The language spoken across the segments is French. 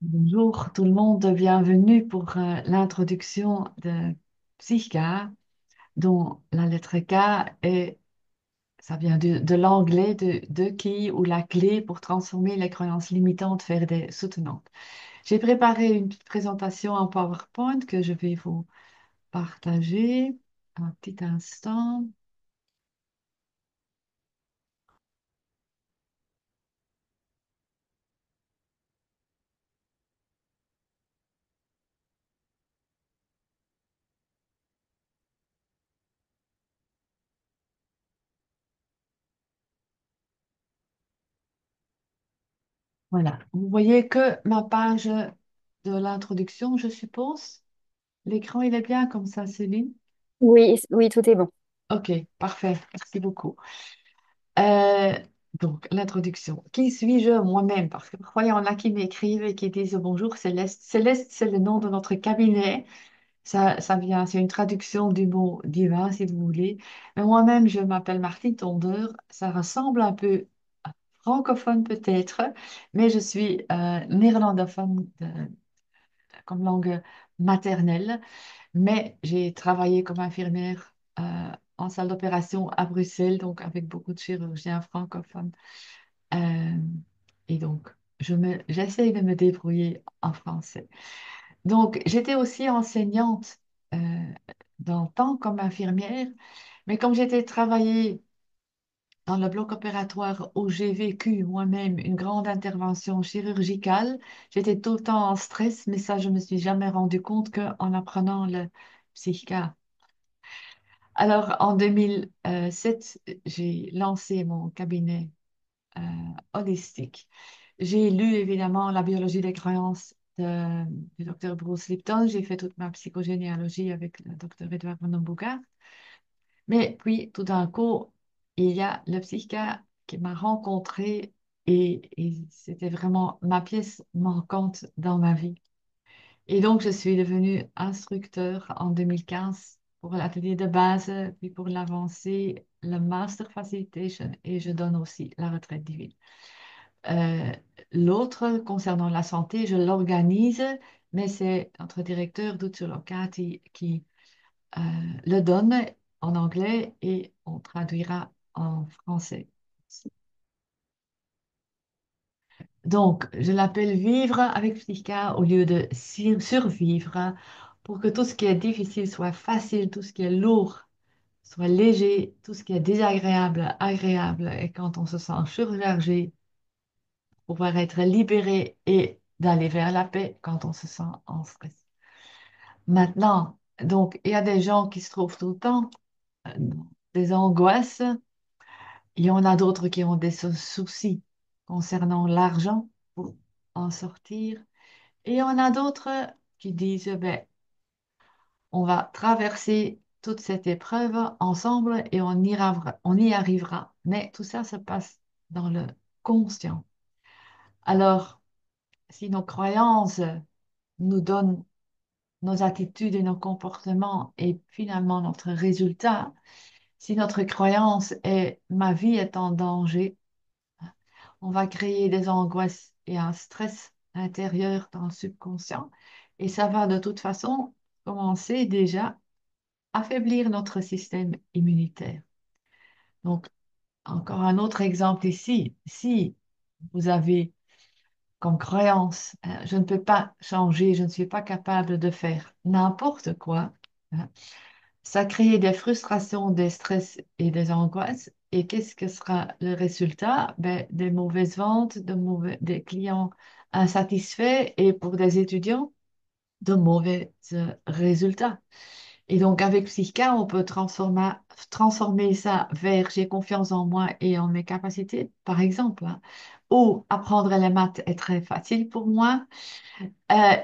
Bonjour tout le monde, bienvenue pour l'introduction de Psycha, dont la lettre K est, ça vient de l'anglais de key ou la clé pour transformer les croyances limitantes vers des soutenantes. J'ai préparé une petite présentation en PowerPoint que je vais vous partager. Un petit instant. Voilà, vous voyez que ma page de l'introduction, je suppose. L'écran, il est bien comme ça, Céline. Oui, oui, tout est bon. Ok, parfait, merci beaucoup. Euh, donc, l'introduction. Qui suis-je moi-même? Parce que parfois, il y en a qui m'écrivent et qui disent bonjour Céleste. Céleste, c'est le nom de notre cabinet. Ça vient, c'est une traduction du mot divin, si vous voulez. Mais moi-même, je m'appelle Martine Tondeur. Ça ressemble un peu à francophone peut-être, mais je suis néerlandophone comme langue maternelle. Mais j'ai travaillé comme infirmière en salle d'opération à Bruxelles, donc avec beaucoup de chirurgiens francophones. Euh, et donc, j'essaye de me débrouiller en français. Donc, j'étais aussi enseignante euh, dans le temps comme infirmière, mais comme j'étais travaillée dans le bloc opératoire où j'ai vécu moi-même une grande intervention chirurgicale, j'étais tout le temps en stress, mais ça, je me suis jamais rendu compte qu'en apprenant le psychiatre. Alors, en 2007, j'ai lancé mon cabinet euh, holistique. J'ai lu évidemment la biologie des croyances du docteur Bruce Lipton. J'ai fait toute ma psychogénéalogie avec le docteur Edouard Van Bogart. Mais puis, tout d'un coup, il y a le psychiatre qui m'a rencontré et c'était vraiment ma pièce manquante dans ma vie. Et donc, je suis devenue instructeur en 2015 pour l'atelier de base, puis pour l'avancée, le Master Facilitation, et je donne aussi la retraite divine. Euh, L'autre, concernant la santé, je l'organise, mais c'est notre directeur, Duccio Locati, qui euh, le donne en anglais et on traduira en français. Donc, je l'appelle vivre avec Psycha au lieu de survivre pour que tout ce qui est difficile soit facile, tout ce qui est lourd soit léger, tout ce qui est désagréable, agréable. Et quand on se sent surchargé, pouvoir être libéré et d'aller vers la paix quand on se sent en stress. Maintenant, donc, il y a des gens qui se trouvent tout le temps dans des angoisses. Il y en a d'autres qui ont des soucis concernant l'argent pour en sortir. Et il y en a d'autres qui disent, ben, on va traverser toute cette épreuve ensemble et on y arrivera. Mais tout ça se passe dans le conscient. Alors, si nos croyances nous donnent nos attitudes et nos comportements et finalement notre résultat, si notre croyance est ma vie est en danger, on va créer des angoisses et un stress intérieur dans le subconscient. Et ça va de toute façon commencer déjà à affaiblir notre système immunitaire. Donc, encore un autre exemple ici. Si vous avez comme croyance, je ne peux pas changer, je ne suis pas capable de faire n'importe quoi, hein, ça crée des frustrations, des stress et des angoisses. Et qu'est-ce que sera le résultat? Ben, des mauvaises ventes, des clients insatisfaits et pour des étudiants, de mauvais résultats. Et donc, avec Psycha, on peut transformer ça vers j'ai confiance en moi et en mes capacités, par exemple, hein. Ou apprendre les maths est très facile pour moi.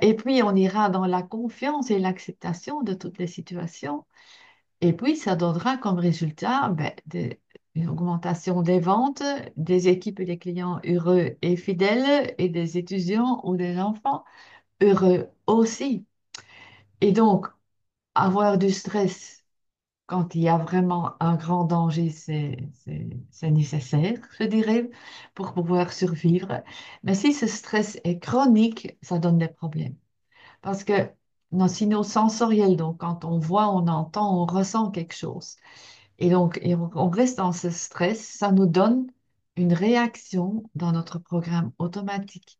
Et puis, on ira dans la confiance et l'acceptation de toutes les situations. Et puis, ça donnera comme résultat ben, une augmentation des ventes, des équipes et des clients heureux et fidèles, et des étudiants ou des enfants heureux aussi. Et donc, avoir du stress quand il y a vraiment un grand danger, c'est nécessaire, je dirais, pour pouvoir survivre. Mais si ce stress est chronique, ça donne des problèmes. Parce que nos signaux sensoriels, donc quand on voit, on entend, on ressent quelque chose. Et donc, on reste dans ce stress, ça nous donne une réaction dans notre programme automatique.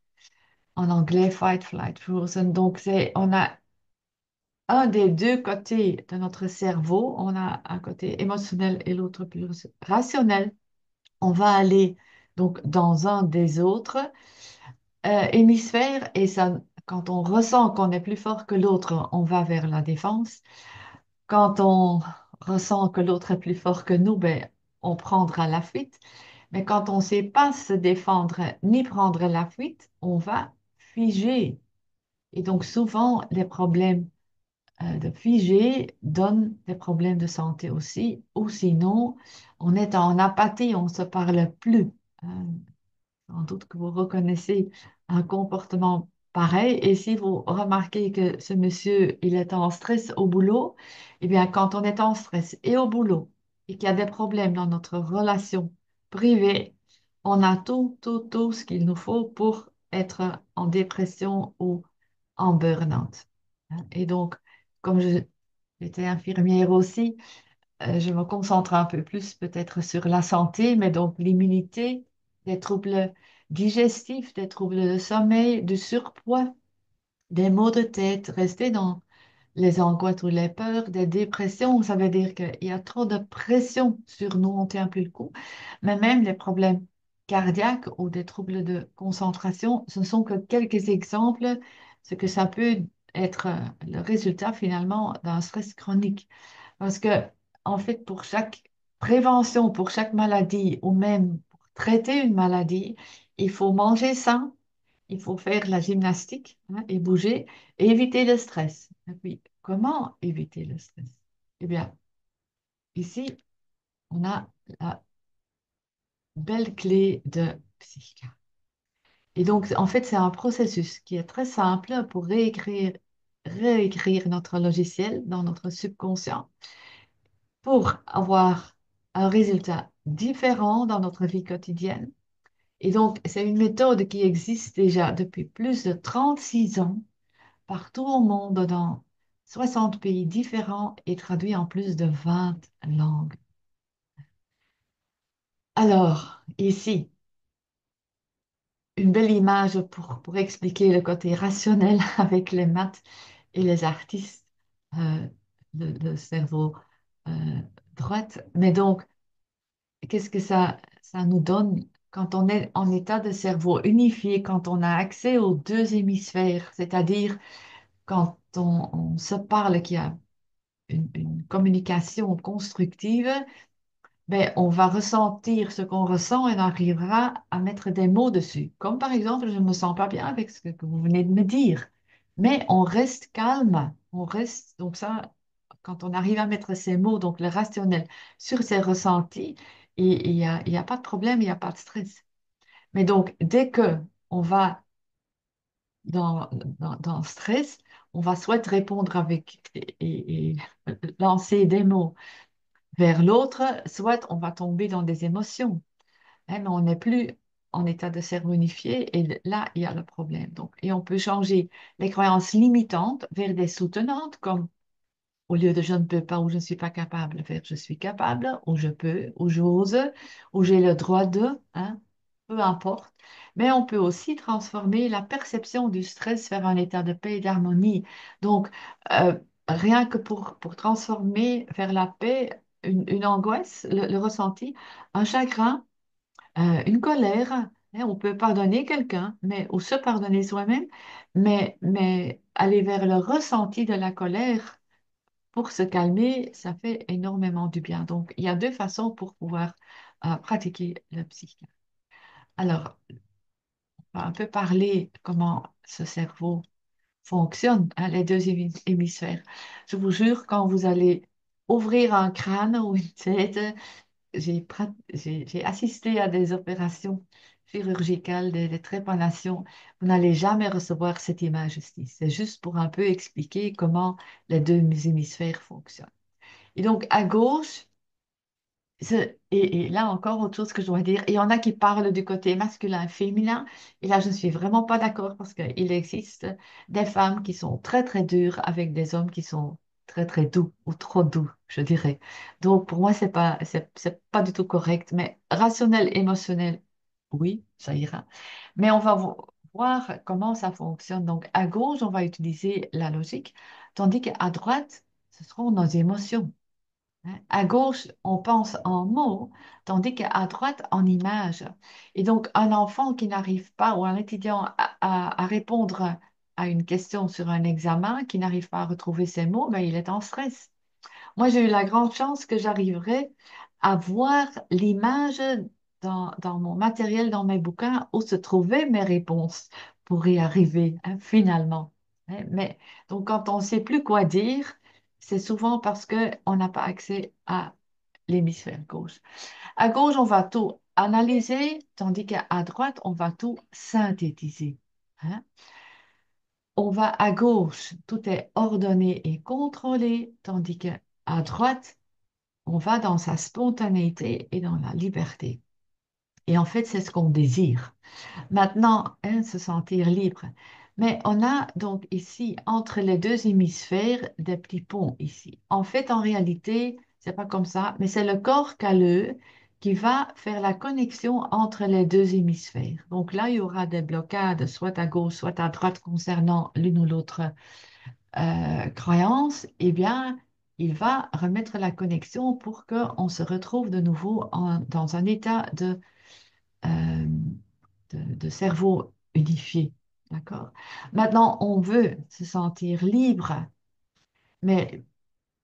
En anglais, fight, flight, frozen. Donc, on a un des deux côtés de notre cerveau. On a un côté émotionnel et l'autre plus rationnel. On va aller donc dans un des autres hémisphères et ça, quand on ressent qu'on est plus fort que l'autre, on va vers la défense. Quand on ressent que l'autre est plus fort que nous, ben, on prendra la fuite. Mais quand on ne sait pas se défendre ni prendre la fuite, on va figer. Et donc souvent, les problèmes de figer donnent des problèmes de santé aussi. Ou sinon, on est en apathie, on ne se parle plus. Hein. Sans doute que vous reconnaissez un comportement pareil. Et si vous remarquez que ce monsieur, il est en stress au boulot, eh bien, quand on est en stress et au boulot et qu'il y a des problèmes dans notre relation privée, on a tout ce qu'il nous faut pour être en dépression ou en burn-out. Et donc, comme j'étais infirmière aussi, je me concentre un peu plus peut-être sur la santé, mais donc l'immunité, des troubles digestifs, des troubles de sommeil, du surpoids, des maux de tête, rester dans les angoisses ou les peurs, des dépressions, ça veut dire qu'il y a trop de pression sur nous, on ne tient plus le coup, mais même les problèmes cardiaques ou des troubles de concentration, ce ne sont que quelques exemples, ce que ça peut être le résultat finalement d'un stress chronique. Parce que, en fait, pour chaque prévention, pour chaque maladie, ou même pour traiter une maladie, il faut manger sain, il faut faire la gymnastique, hein, et bouger, et éviter le stress. Et puis, comment éviter le stress? Eh bien, ici, on a la belle clé de Psychica. Et donc, en fait, c'est un processus qui est très simple pour réécrire notre logiciel dans notre subconscient pour avoir un résultat différent dans notre vie quotidienne. Et donc, c'est une méthode qui existe déjà depuis plus de 36 ans partout au monde dans 60 pays différents et traduit en plus de 20 langues. Alors, ici, une belle image pour expliquer le côté rationnel avec les maths et les artistes, euh, le cerveau euh, droite. Mais donc, qu'est-ce que ça nous donne quand on est en état de cerveau unifié, quand on a accès aux deux hémisphères, c'est-à-dire quand on se parle, qu'il y a une communication constructive, ben, on va ressentir ce qu'on ressent et on arrivera à mettre des mots dessus. Comme par exemple, je ne me sens pas bien avec ce que vous venez de me dire, mais on reste calme, on reste, donc ça, quand on arrive à mettre ces mots, donc le rationnel, sur ses ressentis, et il y a pas de problème, il n'y a pas de stress. Mais donc, dès que on va dans le stress, on va soit répondre avec et lancer des mots vers l'autre, soit on va tomber dans des émotions. Hein, mais on n'est plus en état de cerveau unifié et là, il y a le problème. Donc, et on peut changer les croyances limitantes vers des soutenantes comme au lieu de je ne peux pas ou je ne suis pas capable, faire je suis capable ou je peux ou j'ose ou j'ai le droit de, hein, peu importe. Mais on peut aussi transformer la perception du stress vers un état de paix et d'harmonie. Donc, euh, rien que pour transformer vers la paix une angoisse, le ressenti, un chagrin, une colère, hein, on peut pardonner quelqu'un, mais, ou se pardonner soi-même, mais aller vers le ressenti de la colère pour se calmer, ça fait énormément du bien. Donc, il y a deux façons pour pouvoir pratiquer le psyché. Alors, on va un peu parler comment ce cerveau fonctionne, hein, les deux hémisphères. Je vous jure, quand vous allez ouvrir un crâne ou une tête, j'ai assisté à des opérations chirurgicales, des trépanations. Vous n'allez jamais recevoir cette image ici. C'est juste pour un peu expliquer comment les deux hémisphères fonctionnent. Et donc, à gauche, et là encore, autre chose que je dois dire, il y en a qui parlent du côté masculin, féminin, et là, je ne suis vraiment pas d'accord parce qu'il existe des femmes qui sont très, très dures avec des hommes qui sont très, très doux ou trop doux, je dirais. Donc, pour moi, c'est pas du tout correct, mais rationnel, émotionnel, oui, ça ira. Mais on va voir comment ça fonctionne. Donc, à gauche, on va utiliser la logique, tandis qu'à droite, ce seront nos émotions. Hein. À gauche, on pense en mots, tandis qu'à droite, en images. Et donc, un enfant qui n'arrive pas, ou un étudiant à répondre à une question sur un examen, qui n'arrive pas à retrouver ses mots, ben, il est en stress. Moi, j'ai eu la grande chance que j'arriverais à voir l'image dans mon matériel, dans mes bouquins, où se trouvaient mes réponses pour y arriver, hein, finalement. Hein. Mais donc, quand on ne sait plus quoi dire, c'est souvent parce qu'on n'a pas accès à l'hémisphère gauche. À gauche, on va tout analyser, tandis qu'à droite, on va tout synthétiser. Hein. On va à gauche, tout est ordonné et contrôlé, tandis qu'à droite, on va dans sa spontanéité et dans la liberté. Et en fait, c'est ce qu'on désire. Maintenant, hein, se sentir libre. Mais on a donc ici, entre les deux hémisphères, des petits ponts ici. En fait, en réalité, c'est pas comme ça, mais c'est le corps calleux qui va faire la connexion entre les deux hémisphères. Donc là, il y aura des blocades, soit à gauche, soit à droite, concernant l'une ou l'autre croyance, eh bien, il va remettre la connexion pour qu'on se retrouve de nouveau dans un état euh, de cerveau unifié. D'accord? Maintenant, on veut se sentir libre, mais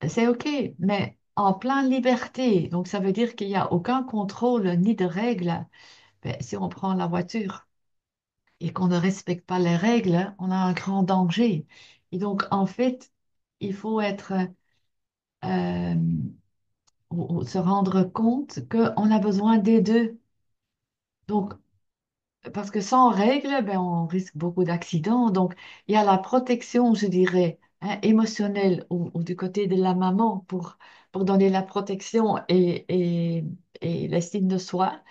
c'est OK, mais en pleine liberté. Donc, ça veut dire qu'il n'y a aucun contrôle ni de règles. Ben, si on prend la voiture et qu'on ne respecte pas les règles, on a un grand danger. Et donc, en fait, il faut être euh, ou se rendre compte qu'on a besoin des deux. Donc, parce que sans règles, ben, on risque beaucoup d'accidents. Donc, il y a la protection, je dirais, hein, émotionnelle ou du côté de la maman pour donner la protection et l'estime de soi.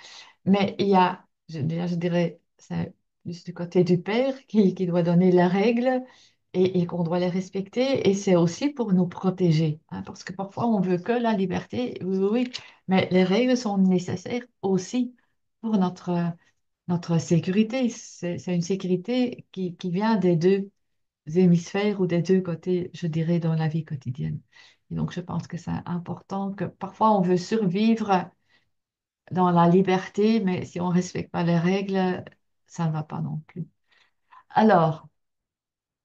Mais il y a, je dirais, c'est plus du côté du père qui doit donner les règles et qu'on doit les respecter. Et c'est aussi pour nous protéger, hein, parce que parfois on veut que la liberté, oui, oui, oui, mais les règles sont nécessaires aussi pour notre sécurité. C'est une sécurité qui vient des deux hémisphères ou des deux côtés, je dirais, dans la vie quotidienne. Et donc, je pense que c'est important que parfois on veut survivre dans la liberté, mais si on ne respecte pas les règles, ça ne va pas non plus. Alors,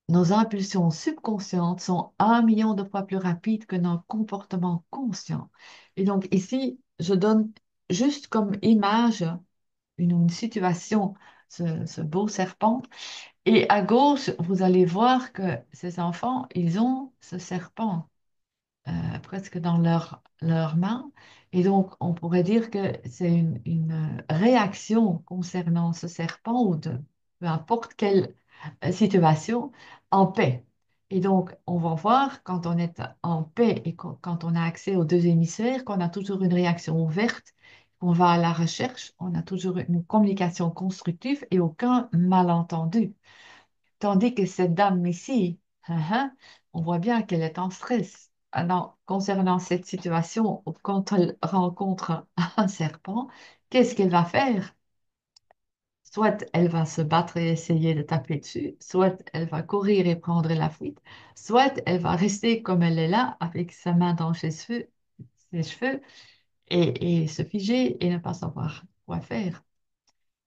nos impulsions subconscientes sont 1 million de fois plus rapides que nos comportements conscients. Et donc ici, je donne juste comme image une situation, ce beau serpent. Et à gauche, vous allez voir que ces enfants, ils ont ce serpent presque dans leurs mains. Et donc, on pourrait dire que c'est une réaction concernant ce serpent ou de peu importe quelle situation en paix. Et donc, on va voir quand on est en paix et quand on a accès aux deux hémisphères, qu'on a toujours une réaction ouverte, qu'on va à la recherche, on a toujours une communication constructive et aucun malentendu. Tandis que cette dame ici, on voit bien qu'elle est en stress. Alors, concernant cette situation, quand elle rencontre un serpent, qu'est-ce qu'elle va faire? Soit elle va se battre et essayer de taper dessus, soit elle va courir et prendre la fuite, soit elle va rester comme elle est là, avec sa main dans ses cheveux et se figer et ne pas savoir quoi faire.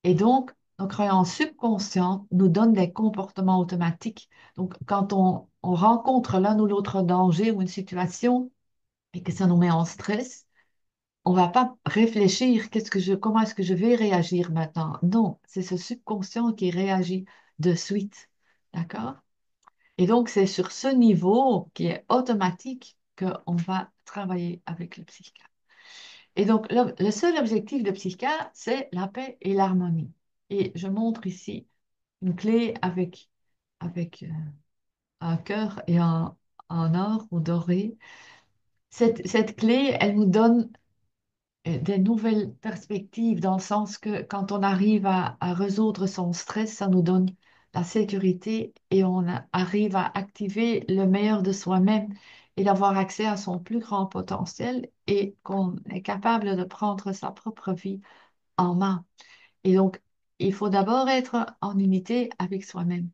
Et donc, nos croyances subconscientes nous donnent des comportements automatiques. Donc, quand on rencontre l'un ou l'autre danger ou une situation et que ça nous met en stress, on va pas réfléchir comment est-ce que je vais réagir maintenant. Non, c'est ce subconscient qui réagit de suite. D'accord? Et donc, c'est sur ce niveau qui est automatique qu'on va travailler avec le psychiatre. Et donc, le seul objectif de Psycha, c'est la paix et l'harmonie. Et je montre ici une clé avec un cœur et un or ou doré. cette clé, elle nous donne des nouvelles perspectives dans le sens que quand on arrive à résoudre son stress, ça nous donne la sécurité et arrive à activer le meilleur de soi-même et d'avoir accès à son plus grand potentiel et qu'on est capable de prendre sa propre vie en main. Et donc, il faut d'abord être en unité avec soi-même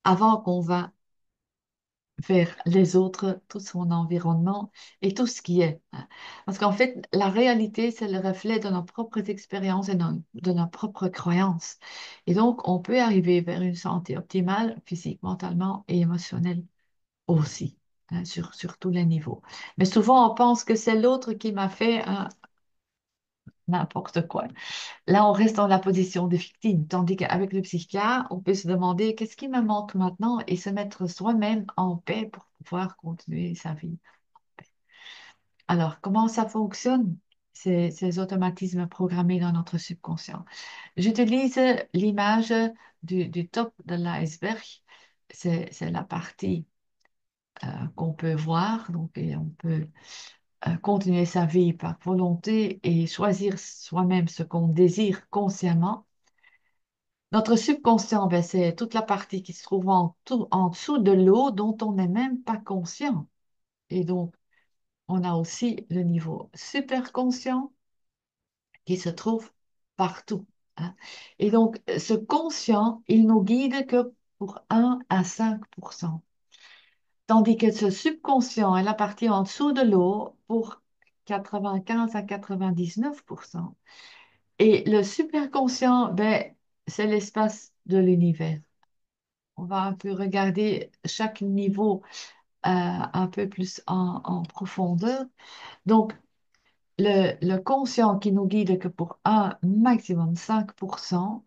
avant qu'on va vers les autres, tout son environnement et tout ce qui est, hein. Parce qu'en fait, la réalité, c'est le reflet de nos propres expériences et de nos propres croyances. Et donc, on peut arriver vers une santé optimale, physique, mentalement et émotionnelle aussi, hein, sur tous les niveaux. Mais souvent, on pense que c'est l'autre qui m'a fait n'importe quoi. Là, on reste dans la position de victime, tandis qu'avec le psychiatre, on peut se demander qu'est-ce qui me manque maintenant et se mettre soi-même en paix pour pouvoir continuer sa vie. Alors, comment ça fonctionne, ces automatismes programmés dans notre subconscient? J'utilise l'image du top de l'iceberg. C'est la partie qu'on peut voir, donc et on peut continuer sa vie par volonté et choisir soi-même ce qu'on désire consciemment. Notre subconscient, ben, c'est toute la partie qui se trouve en dessous de l'eau dont on n'est même pas conscient. Et donc, on a aussi le niveau superconscient qui se trouve partout, hein. Et donc, ce conscient, il nous guide que pour 1 à 5%, tandis que ce subconscient est la partie en dessous de l'eau pour 95 à 99%. Et le superconscient, ben, c'est l'espace de l'univers. On va un peu regarder chaque niveau un peu plus en profondeur. Donc, le conscient qui nous guide que pour un maximum 5%,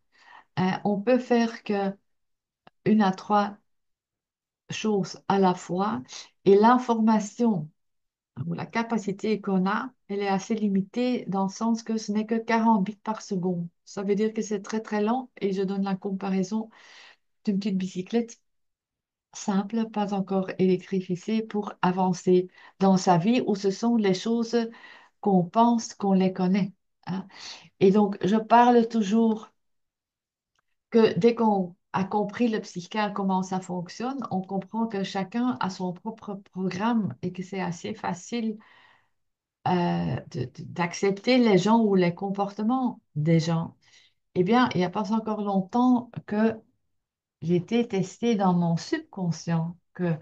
on peut faire que 1 à 3 choses à la fois. Et l'information ou la capacité qu'on a, elle est assez limitée dans le sens que ce n'est que 40 bits par seconde. Ça veut dire que c'est très très lent et je donne la comparaison d'une petite bicyclette simple, pas encore électrifiée, pour avancer dans sa vie où ce sont les choses qu'on pense qu'on les connaît, hein. Et donc, je parle toujours que dès qu'on a compris le psychiatre, comment ça fonctionne, on comprend que chacun a son propre programme et que c'est assez facile d'accepter les gens ou les comportements des gens. Eh bien, il n'y a pas encore longtemps que j'ai été testée dans mon subconscient, que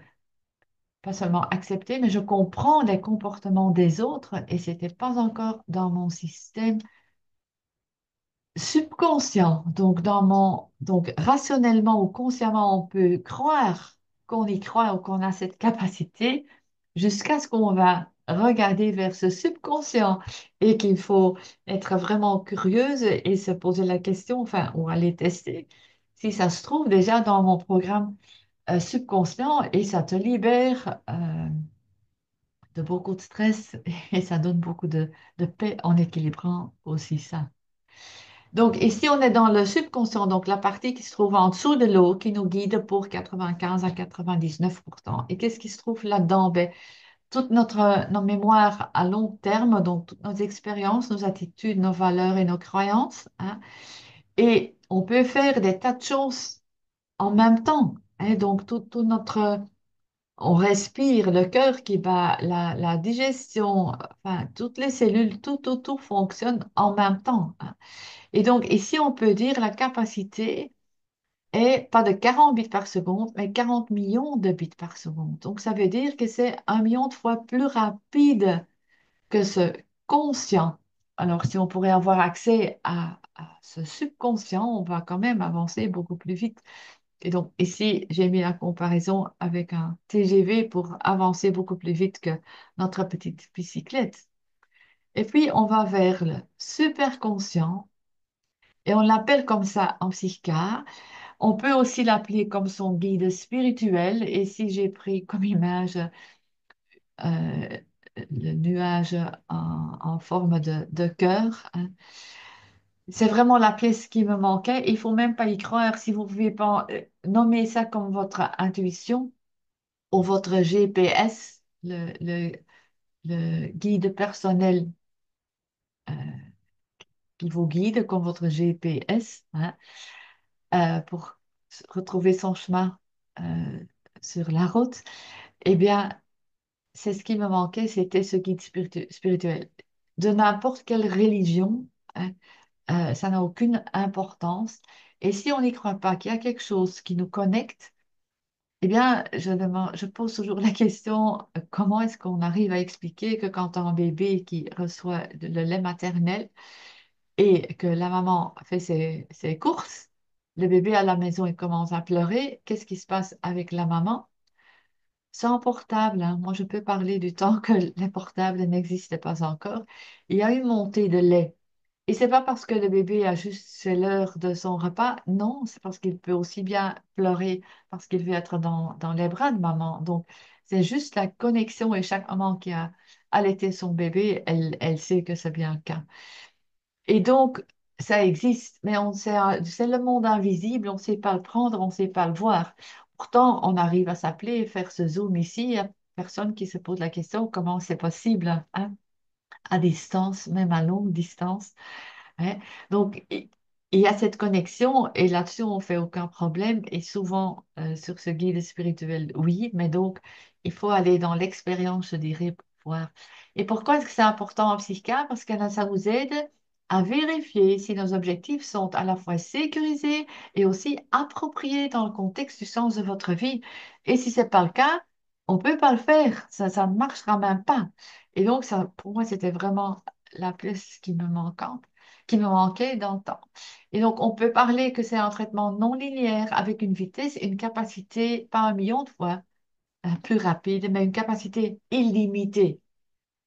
pas seulement accepter, mais je comprends les comportements des autres et c'était pas encore dans mon système subconscient. Donc rationnellement ou consciemment, on peut croire qu'on y croit ou qu'on a cette capacité jusqu'à ce qu'on va regarder vers ce subconscient et qu'il faut être vraiment curieuse et se poser la question, enfin, ou aller tester si ça se trouve déjà dans mon programme subconscient et ça te libère de beaucoup de stress et ça donne beaucoup de paix en équilibrant aussi ça. Donc ici, on est dans le subconscient, donc la partie qui se trouve en dessous de l'eau, qui nous guide pour 95 à 99%. Et qu'est-ce qui se trouve là-dedans? Ben, toute nos mémoires à long terme, donc toutes nos expériences, nos attitudes, nos valeurs et nos croyances, hein. Et on peut faire des tas de choses en même temps, hein. Donc tout notre on respire, le cœur qui bat, la digestion, enfin, toutes les cellules, tout fonctionne en même temps, hein. Et donc, ici, on peut dire la capacité est pas de 40 bits par seconde, mais 40 millions de bits par seconde. Donc, ça veut dire que c'est 1 million de fois plus rapide que ce conscient. Alors, si on pourrait avoir accès à ce subconscient, on va quand même avancer beaucoup plus vite. Et donc, ici, j'ai mis la comparaison avec un TGV pour avancer beaucoup plus vite que notre petite bicyclette. Et puis, on va vers le superconscient et on l'appelle comme ça en psychiatre. On peut aussi l'appeler comme son guide spirituel. Et si j'ai pris comme image euh, le nuage en forme de cœur, hein, c'est vraiment la pièce qui me manquait. Il faut même pas y croire si vous pouvez pas nommer ça comme votre intuition ou votre GPS, le guide personnel euh, qui vous guide comme votre GPS, hein, pour retrouver son chemin euh, sur la route. Eh bien, c'est ce qui me manquait, c'était ce guide spirituel. De n'importe quelle religion, hein, ça n'a aucune importance. Et si on n'y croit pas qu'il y a quelque chose qui nous connecte, eh bien, je pose toujours la question, comment est-ce qu'on arrive à expliquer que quand un bébé qui reçoit le lait maternel et que la maman fait ses courses, le bébé à la maison, il commence à pleurer, qu'est-ce qui se passe avec la maman? Sans portable, hein. Moi, je peux parler du temps que les portables n'existaient pas encore. Il y a une montée de lait. Et c'est pas parce que le bébé a juste, c'est l'heure de son repas. Non, c'est parce qu'il peut aussi bien pleurer parce qu'il veut être dans les bras de maman. Donc, c'est juste la connexion et chaque maman qui a allaité son bébé, elle sait que c'est bien le cas. Et donc, ça existe, mais c'est le monde invisible, on ne sait pas le prendre, on ne sait pas le voir. Pourtant, on arrive à s'appeler et faire ce zoom ici. Il n'y a personne qui se pose la question comment c'est possible, hein, à distance, même à longue distance. Hein. Donc, il y a cette connexion et là-dessus, on ne fait aucun problème. Et souvent, sur ce guide spirituel, oui, mais donc, il faut aller dans l'expérience, je dirais, pour voir. Et pourquoi est-ce que c'est important en psychiatre? Parce que là, ça nous aide à vérifier si nos objectifs sont à la fois sécurisés et aussi appropriés dans le contexte du sens de votre vie. Et si ce n'est pas le cas, on ne peut pas le faire. Ça ne marchera même pas. Et donc, ça, pour moi, c'était vraiment la pièce qui me manquait dans le temps. Et donc, on peut parler que c'est un traitement non linéaire avec une vitesse et une capacité, pas un million de fois plus rapide, mais une capacité illimitée.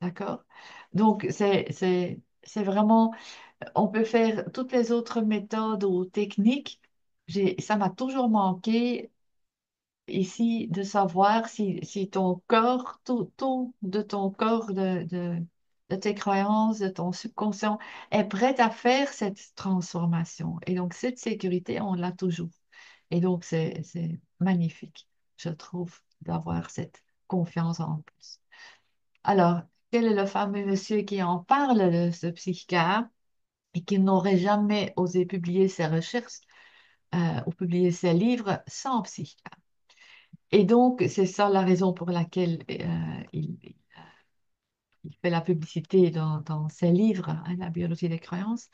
D'accord? Donc, c'est vraiment, on peut faire toutes les autres méthodes ou techniques. Ça m'a toujours manqué ici de savoir si ton corps, tout de ton corps, de tes croyances, de ton subconscient est prêt à faire cette transformation. Et donc, cette sécurité, on l'a toujours. Et donc, c'est magnifique, je trouve, d'avoir cette confiance en plus. Alors, quel est le fameux monsieur qui en parle, ce psychiatre, et qui n'aurait jamais osé publier ses recherches ou publier ses livres sans psychiatre? Et donc, c'est ça la raison pour laquelle il fait la publicité dans ses livres, hein, La biologie des croyances.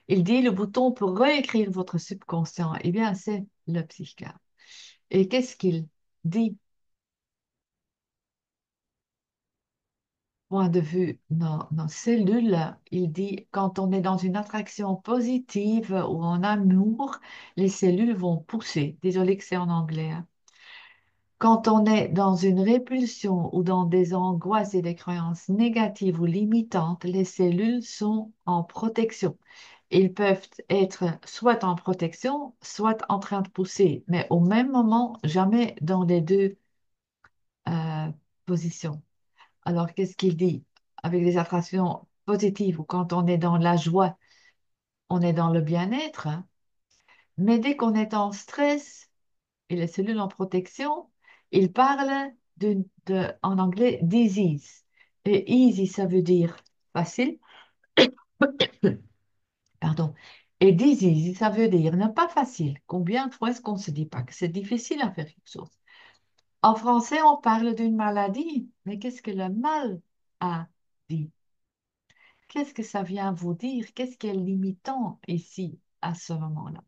Il dit le bouton pour réécrire votre subconscient. Eh bien, c'est le psychiatre. Et qu'est-ce qu'il dit? Point de vue nos cellules, il dit quand on est dans une attraction positive ou en amour, les cellules vont pousser. Désolé que c'est en anglais, hein. Quand on est dans une répulsion ou dans des angoisses et des croyances négatives ou limitantes, les cellules sont en protection. Ils peuvent être soit en protection, soit en train de pousser, mais au même moment, jamais dans les deux euh, positions. Alors, qu'est-ce qu'il dit? Avec des attractions positives ou quand on est dans la joie, on est dans le bien-être, hein. Mais dès qu'on est en stress, et les cellules en protection, il parle en anglais disease. Et easy, ça veut dire facile, pardon. Et disease, ça veut dire ne pas facile. Combien de fois est-ce qu'on ne se dit pas que c'est difficile à faire quelque chose? En français, on parle d'une maladie, mais qu'est-ce que le mal a dit? Qu'est-ce que ça vient vous dire? Qu'est-ce qui est limitant ici, à ce moment-là?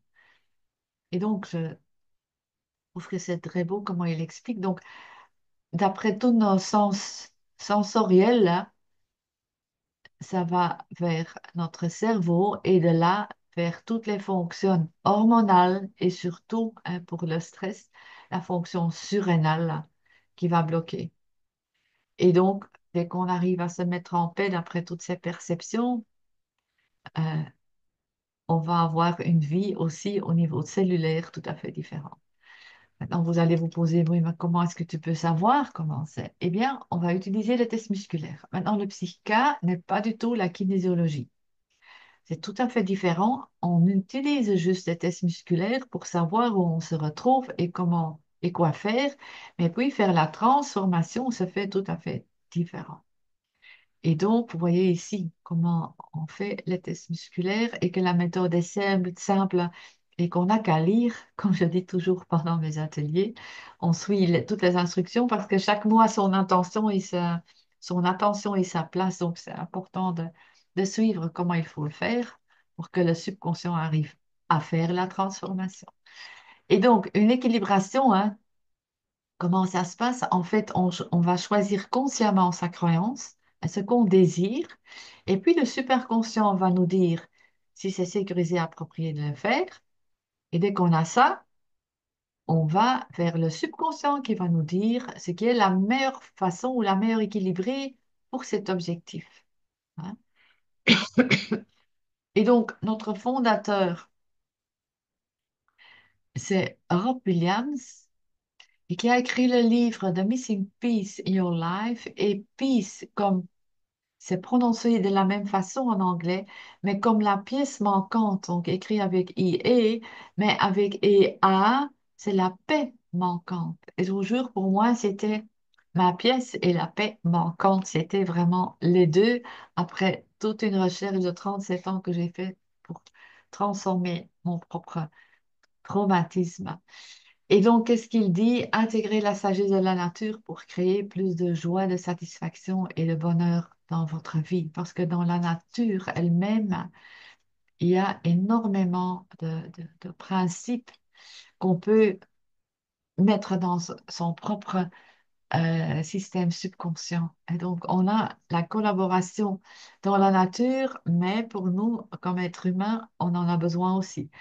Et donc, je trouve que c'est très beau comment il explique. Donc, d'après tous nos sens sensoriels, là, ça va vers notre cerveau et de là vers toutes les fonctions hormonales et surtout, hein, pour le stress, la fonction surrénale là, qui va bloquer. Et donc, dès qu'on arrive à se mettre en paix d'après toutes ces perceptions, euh, on va avoir une vie aussi au niveau cellulaire tout à fait différent. Maintenant, vous allez vous poser, oui, mais comment est-ce que tu peux savoir comment c'est? Eh bien, on va utiliser les tests musculaires. Maintenant, le psychiatre n'est pas du tout la kinésiologie. C'est tout à fait différent. On utilise juste les tests musculaires pour savoir où on se retrouve et comment et quoi faire. Mais puis, faire la transformation se fait tout à fait différent. Et donc, vous voyez ici comment on fait les tests musculaires et que la méthode est simple, simple et qu'on n'a qu'à lire, comme je dis toujours pendant mes ateliers. On suit toutes les instructions parce que chaque mot a son attention et sa place. Donc, c'est important de suivre comment il faut le faire pour que le subconscient arrive à faire la transformation. Et donc, une équilibration, hein, comment ça se passe? En fait, on va choisir consciemment sa croyance, ce qu'on désire, et puis le superconscient va nous dire si c'est sécurisé, approprié de le faire. Et dès qu'on a ça, on va vers le subconscient qui va nous dire ce qui est la meilleure façon ou la meilleure équilibrée pour cet objectif, hein. Et donc, notre fondateur, c'est Rob Williams, et qui a écrit le livre The Missing Piece in Your Life, et peace comme c'est prononcé de la même façon en anglais, mais comme la pièce manquante, donc écrit avec IE, mais avec EA, c'est la paix manquante. Et je vous jure, pour moi, c'était ma pièce et la paix manquante, c'était vraiment les deux, après toute une recherche de 37 ans que j'ai fait pour transformer mon propre traumatisme. Et donc, qu'est-ce qu'il dit? Intégrer la sagesse de la nature pour créer plus de joie, de satisfaction et de bonheur dans votre vie. Parce que dans la nature elle-même, il y a énormément de principes qu'on peut mettre dans son propre système subconscient. Et donc, on a la collaboration dans la nature, mais pour nous, comme êtres humains, on en a besoin aussi.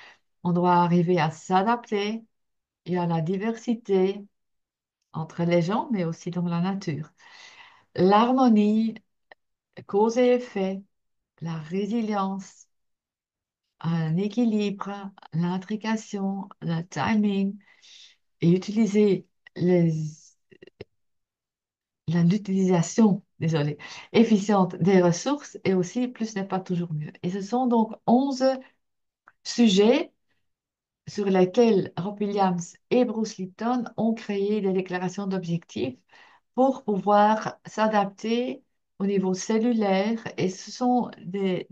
On doit arriver à s'adapter. Il y a la diversité entre les gens, mais aussi dans la nature. L'harmonie, cause et effet, la résilience, un équilibre, l'intrication, le timing, et utiliser les, l'utilisation, désolé, efficiente des ressources, et aussi plus n'est pas toujours mieux. Et ce sont donc 11 sujets sur lesquels Rob Williams et Bruce Lipton ont créé des déclarations d'objectifs pour pouvoir s'adapter au niveau cellulaire. Et ce sont des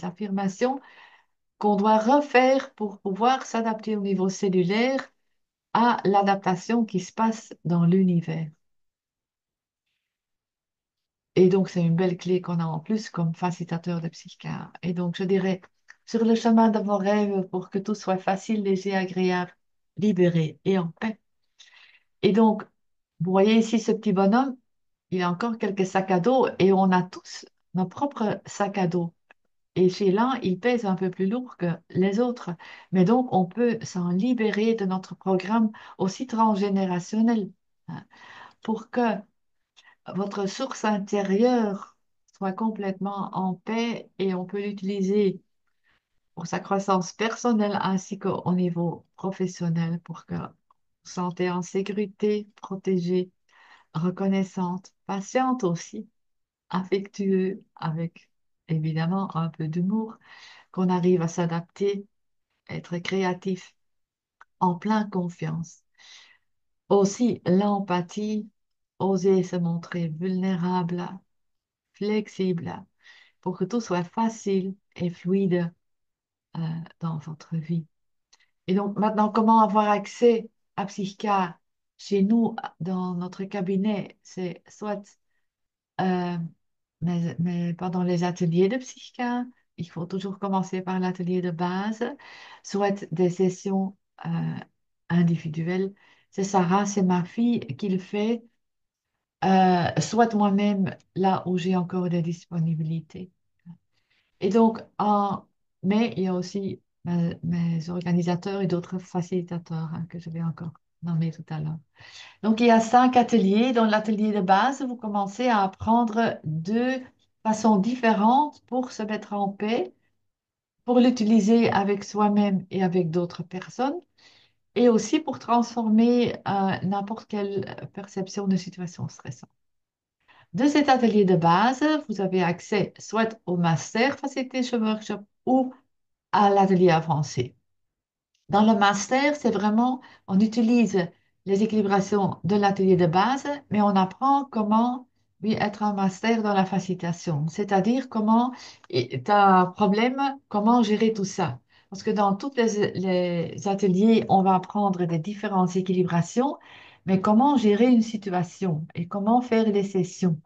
affirmations qu'on doit refaire pour pouvoir s'adapter au niveau cellulaire à l'adaptation qui se passe dans l'univers. Et donc, c'est une belle clé qu'on a en plus comme facilitateur de psychiatre. Et donc, je dirais, sur le chemin de vos rêves pour que tout soit facile, léger, agréable, libéré et en paix. Et donc, vous voyez ici ce petit bonhomme, il a encore quelques sacs à dos et on a tous nos propres sacs à dos. Et chez l'un, il pèse un peu plus lourd que les autres. Mais donc, on peut s'en libérer de notre programme aussi transgénérationnel, hein, pour que votre source intérieure soit complètement en paix et on peut l'utiliser pour sa croissance personnelle ainsi qu'au niveau professionnel pour que vous vous sentez en sécurité, protégée, reconnaissante, patiente aussi, affectueux, avec évidemment un peu d'humour, qu'on arrive à s'adapter, être créatif, en pleine confiance. Aussi, l'empathie, oser se montrer vulnérable, flexible, pour que tout soit facile et fluide euh, dans votre vie. Et donc, maintenant, comment avoir accès à Psycha chez nous, dans notre cabinet? C'est soit euh, mais pendant les ateliers de psychiatre, il faut toujours commencer par l'atelier de base, soit des sessions euh, individuelles. C'est Sarah, c'est ma fille qui le fait, soit moi-même là où j'ai encore des disponibilités. Et donc, mais il y a aussi mes organisateurs et d'autres facilitateurs, hein, que je vais encore nommer tout à l'heure. Donc, il y a 5 ateliers. Dans l'atelier de base, vous commencez à apprendre de façons différentes pour se mettre en paix, pour l'utiliser avec soi-même et avec d'autres personnes, et aussi pour transformer n'importe quelle perception de situation stressante. De cet atelier de base, vous avez accès soit au master Facilitation Workshop ou à l'atelier avancé. Dans le master, c'est vraiment, on utilise les équilibrations de l'atelier de base, mais on apprend comment Oui, être un master dans la facilitation, c'est-à-dire comment, et t'as un problème, comment gérer tout ça. Parce que dans tous les ateliers, on va apprendre des différentes équilibrations, mais comment gérer une situation et comment faire des sessions.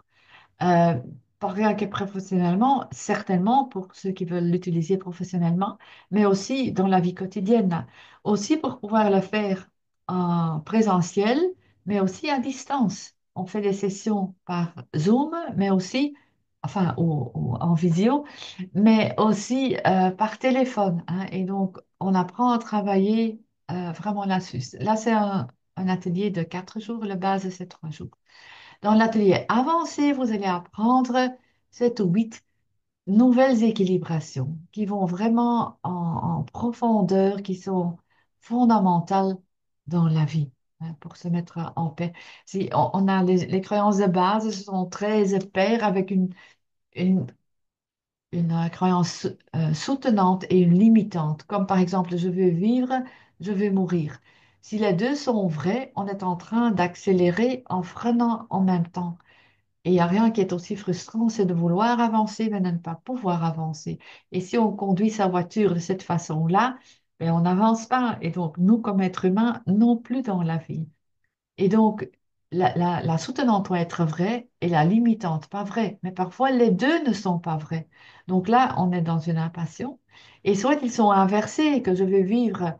Euh, Pas rien que professionnellement, certainement pour ceux qui veulent l'utiliser professionnellement, mais aussi dans la vie quotidienne. Aussi pour pouvoir le faire en présentiel, mais aussi à distance. On fait des sessions par Zoom, mais aussi, enfin, en visio, mais aussi par téléphone, hein. Et donc, on apprend à travailler vraiment là-dessus. Là, c'est un atelier de 4 jours. La base, c'est 3 jours. Dans l'atelier avancé, vous allez apprendre 7 ou 8 nouvelles équilibrations qui vont vraiment en profondeur, qui sont fondamentales dans la vie, hein, pour se mettre en paix. Si on a les croyances de base, ce sont très paires avec une, une croyance soutenante et une limitante, comme par exemple je veux vivre, je veux mourir. Si les deux sont vrais, on est en train d'accélérer en freinant en même temps. Et il n'y a rien qui est aussi frustrant, c'est de vouloir avancer, mais de ne pas pouvoir avancer. Et si on conduit sa voiture de cette façon-là, ben, on n'avance pas. Et donc, nous, comme êtres humains, non plus dans la vie. Et donc, la soutenante doit être vraie et la limitante pas vraie. Mais parfois, les deux ne sont pas vrais. Donc là, on est dans une impatience. Et soit ils sont inversés, que je veux vivre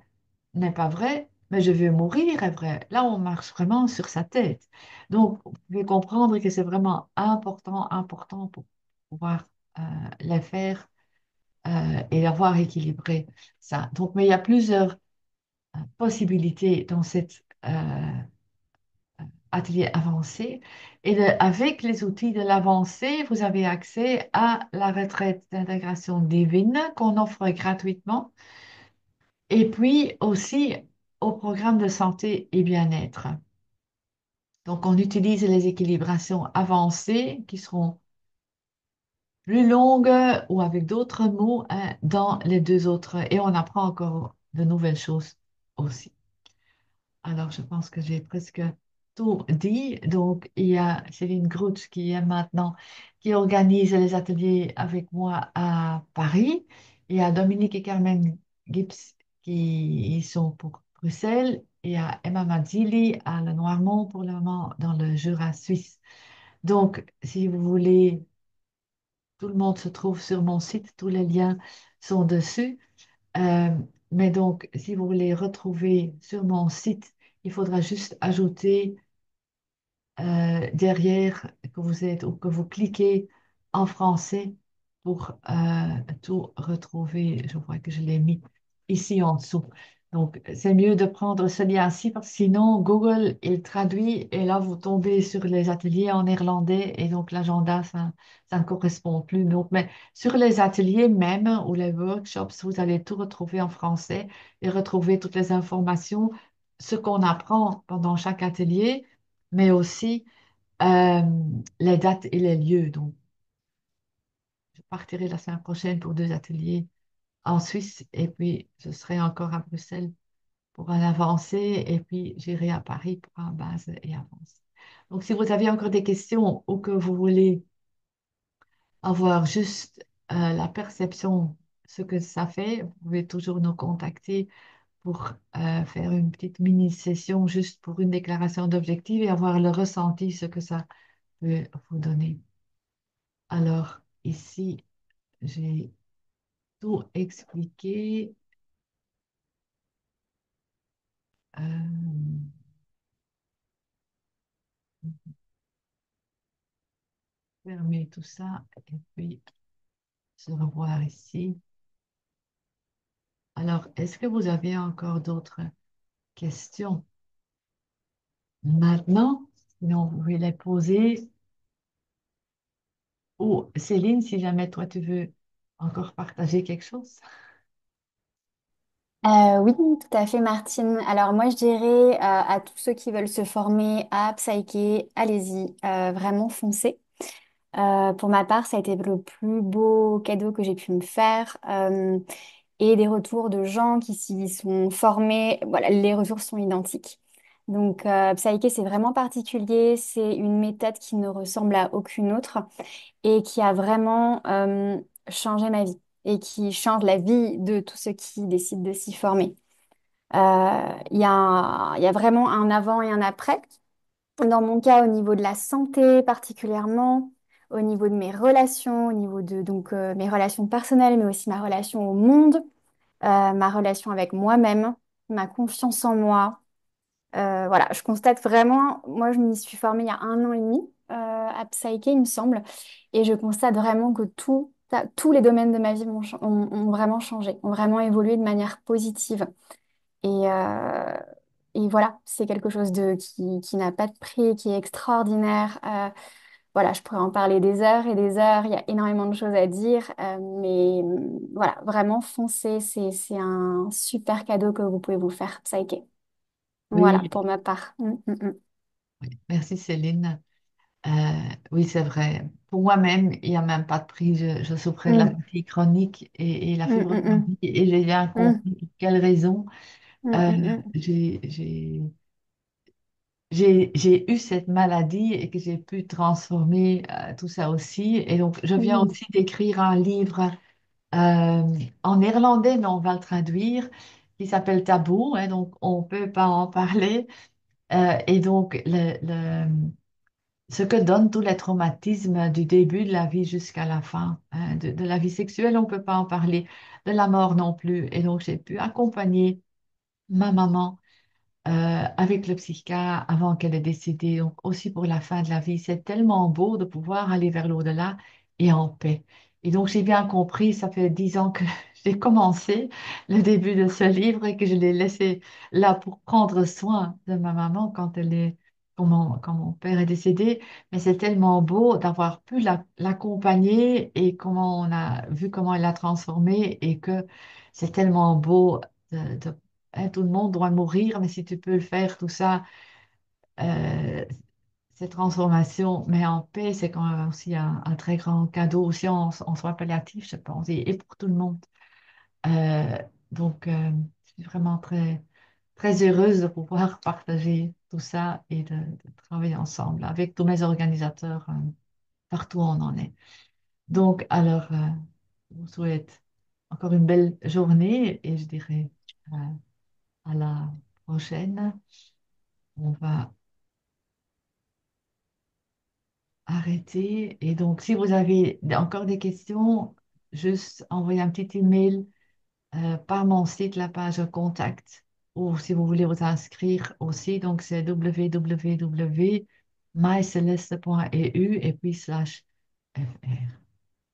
n'est pas vrai, mais je veux mourir est vrai. Là, on marche vraiment sur sa tête. Donc, vous pouvez comprendre que c'est vraiment important, important pour pouvoir euh, les faire et avoir équilibré ça. Donc, mais il y a plusieurs possibilités dans cet atelier avancé. Et avec les outils de l'avancée, vous avez accès à la retraite d'intégration divine qu'on offre gratuitement. Et puis aussi au programme de santé et bien-être. Donc, on utilise les équilibrations avancées qui seront plus longues ou avec d'autres mots, hein, dans les deux autres. Et on apprend encore de nouvelles choses aussi. Alors, je pense que j'ai presque tout dit. Donc, il y a Céline Grouch qui est maintenant, qui organise les ateliers avec moi à Paris. Il y a Dominique et Carmen Gibbs qui y sont pour Bruxelles. Et il y a Emma Mazzilli à Le Noirmont pour le moment dans le Jura suisse. Donc, si vous voulez, tout le monde se trouve sur mon site, tous les liens sont dessus. Euh, mais donc, si vous voulez retrouver sur mon site, il faudra juste ajouter derrière que vous êtes ou que vous cliquez en français pour tout retrouver. Je vois que je l'ai mis ici en dessous. Donc, c'est mieux de prendre ce lien-ci parce que sinon, Google, il traduit et là, vous tombez sur les ateliers en néerlandais et donc l'agenda, ça ne correspond plus. Donc, mais sur les ateliers même ou les workshops, vous allez tout retrouver en français et retrouver toutes les informations, ce qu'on apprend pendant chaque atelier, mais aussi euh, les dates et les lieux. Donc, je partirai la semaine prochaine pour 2 ateliers en Suisse et puis je serai encore à Bruxelles pour un avancé et puis j'irai à Paris pour un base et avancé. Donc, si vous avez encore des questions ou que vous voulez avoir juste la perception, ce que ça fait, vous pouvez toujours nous contacter pour faire une petite mini-session juste pour une déclaration d'objectif et avoir le ressenti, ce que ça peut vous donner. Alors, ici, j'ai tout expliqué. Euh, Fermer tout ça et puis se revoir ici. Alors, est-ce que vous avez encore d'autres questions maintenant? Sinon, vous pouvez les poser. Ou Céline, si jamais toi, tu veux encore partager quelque chose. Oui, tout à fait, Martine. Alors moi, je dirais à tous ceux qui veulent se former à Psyché, allez-y, vraiment foncez. Pour ma part, ça a été le plus beau cadeau que j'ai pu me faire. Et des retours de gens qui s'y sont formés, voilà, les retours sont identiques. Donc, Psyché, c'est vraiment particulier. C'est une méthode qui ne ressemble à aucune autre et qui a vraiment changé ma vie et qui change la vie de tous ceux qui décident de s'y former. Il y a vraiment un avant et un après. Dans mon cas, au niveau de la santé particulièrement, au niveau de mes relations, au niveau de donc, mes relations personnelles, mais aussi ma relation au monde, ma relation avec moi-même, ma confiance en moi. Voilà, je constate vraiment, moi je m'y suis formée il y a 1 an et demi à Psyché, il me semble, et je constate vraiment que tous les domaines de ma vie ont vraiment changé, ont vraiment évolué de manière positive. Et, euh, et voilà, c'est quelque chose qui n'a pas de prix, qui est extraordinaire. Voilà, je pourrais en parler des heures et des heures, il y a énormément de choses à dire, mais voilà, vraiment foncez, c'est un super cadeau que vous pouvez vous faire, Psyché. Voilà, Oui, pour ma part. oui. Merci Céline. Euh, oui, c'est vrai. Pour moi-même, il n'y a même pas de prix. Je souffrais de la Mm, fatigue chronique et la mm, mm, fibromyalgie et j'ai bien mm, compris pour quelles raisons mm, euh, mm, mm, j'ai eu cette maladie et que j'ai pu transformer tout ça aussi. Et donc, je viens mm, aussi d'écrire un livre euh, en néerlandais, mais on va le traduire, qui s'appelle Tabou, hein, donc on ne peut pas en parler. Et donc, ce que donnent tous les traumatismes du début de la vie jusqu'à la fin, hein, de la vie sexuelle, on ne peut pas en parler, de la mort non plus. Et donc, j'ai pu accompagner ma maman avec le psychiatre avant qu'elle ait décédé, donc aussi pour la fin de la vie. C'est tellement beau de pouvoir aller vers l'au-delà et en paix. Et donc j'ai bien compris, ça fait 10 ans que j'ai commencé le début de ce livre et que je l'ai laissé là pour prendre soin de ma maman quand mon père est décédé. Mais c'est tellement beau d'avoir pu l'accompagner et comment on a vu comment elle l'a transformée et que c'est tellement beau de hein, tout le monde doit mourir, mais si tu peux le faire, tout ça, euh, ces transformations, mais en paix, c'est quand même aussi un très grand cadeau, aussi en soins palliatifs, je pense, et pour tout le monde. Euh, je suis vraiment très heureuse de pouvoir partager tout ça et de travailler ensemble avec tous mes organisateurs partout où on en est. Donc, alors, je vous souhaite encore une belle journée et je dirais euh, à la prochaine. On va arrêter. Et donc, si vous avez encore des questions, juste envoyez un petit email par mon site, la page contact, ou si vous voulez vous inscrire aussi, donc c'est www.myceleste.eu et puis /fr.